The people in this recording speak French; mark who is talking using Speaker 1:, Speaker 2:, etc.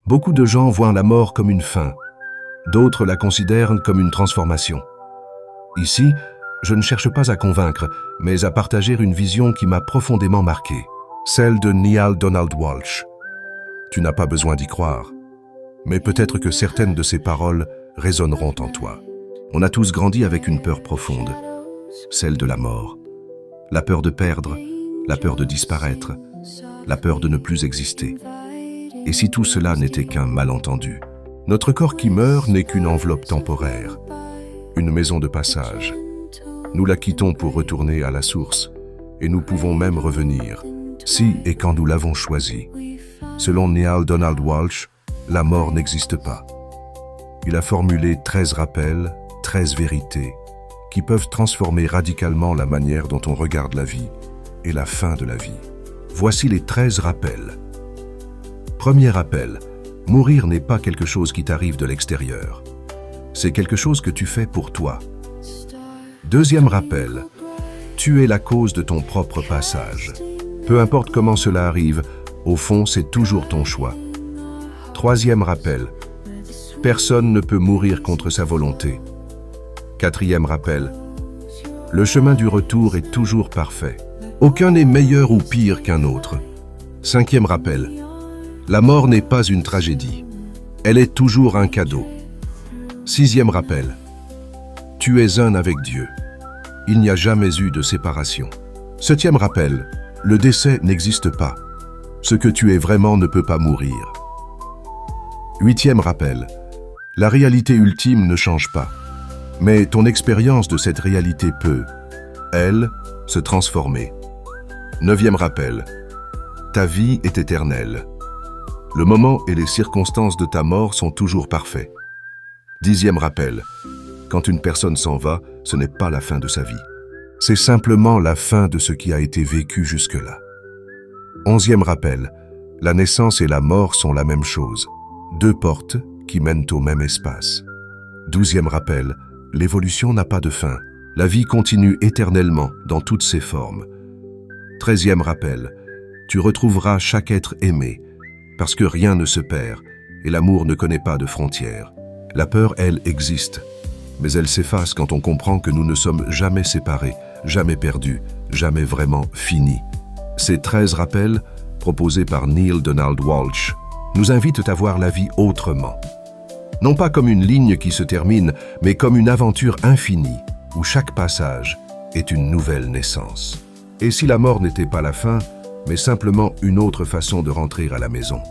Speaker 1: Beaucoup de gens voient la mort comme une fin. D'autres la considèrent comme une transformation. Ici, je ne cherche pas à convaincre, mais à partager une vision qui m'a profondément marqué, celle de Neale Donald Walsch. Tu n'as pas besoin d'y croire, mais peut-être que certaines de ces paroles résonneront en toi. On a tous grandi avec une peur profonde, celle de la mort. La peur de perdre, la peur de disparaître, la peur de ne plus exister. Et si tout cela n'était qu'un malentendu? Notre corps qui meurt n'est qu'une enveloppe temporaire, une maison de passage. Nous la quittons pour retourner à la source, et nous pouvons même revenir, si et quand nous l'avons choisi. Selon Neale Donald Walsch, la mort n'existe pas. Il a formulé 13 rappels, 13 vérités, qui peuvent transformer radicalement la manière dont on regarde la vie et la fin de la vie. Voici les 13 rappels. Premier rappel, mourir n'est pas quelque chose qui t'arrive de l'extérieur. C'est quelque chose que tu fais pour toi. Deuxième rappel, tu es la cause de ton propre passage. Peu importe comment cela arrive, au fond, c'est toujours ton choix. Troisième rappel, personne ne peut mourir contre sa volonté. Quatrième rappel, le chemin du retour est toujours parfait. Aucun n'est meilleur ou pire qu'un autre. Cinquième rappel, la mort n'est pas une tragédie. Elle est toujours un cadeau. Sixième rappel, tu es un avec Dieu. Il n'y a jamais eu de séparation. Septième rappel, le décès n'existe pas. Ce que tu es vraiment ne peut pas mourir. Huitième rappel, la réalité ultime ne change pas. Mais ton expérience de cette réalité peut, elle, se transformer. Neuvième rappel, ta vie est éternelle. Le moment et les circonstances de ta mort sont toujours parfaits. Dixième rappel, quand une personne s'en va, ce n'est pas la fin de sa vie. C'est simplement la fin de ce qui a été vécu jusque-là. Onzième rappel, la naissance et la mort sont la même chose. Deux portes qui mènent au même espace. Douzième rappel, l'évolution n'a pas de fin. La vie continue éternellement dans toutes ses formes. Treizième rappel, tu retrouveras chaque être aimé, parce que rien ne se perd et l'amour ne connaît pas de frontières. La peur, elle, existe, mais elle s'efface quand on comprend que nous ne sommes jamais séparés, jamais perdus, jamais vraiment finis. Ces 13 rappels, proposés par Neale Donald Walsch, nous invitent à voir la vie autrement. Non pas comme une ligne qui se termine, mais comme une aventure infinie, où chaque passage est une nouvelle naissance. Et si la mort n'était pas la fin, mais simplement une autre façon de rentrer à la maison?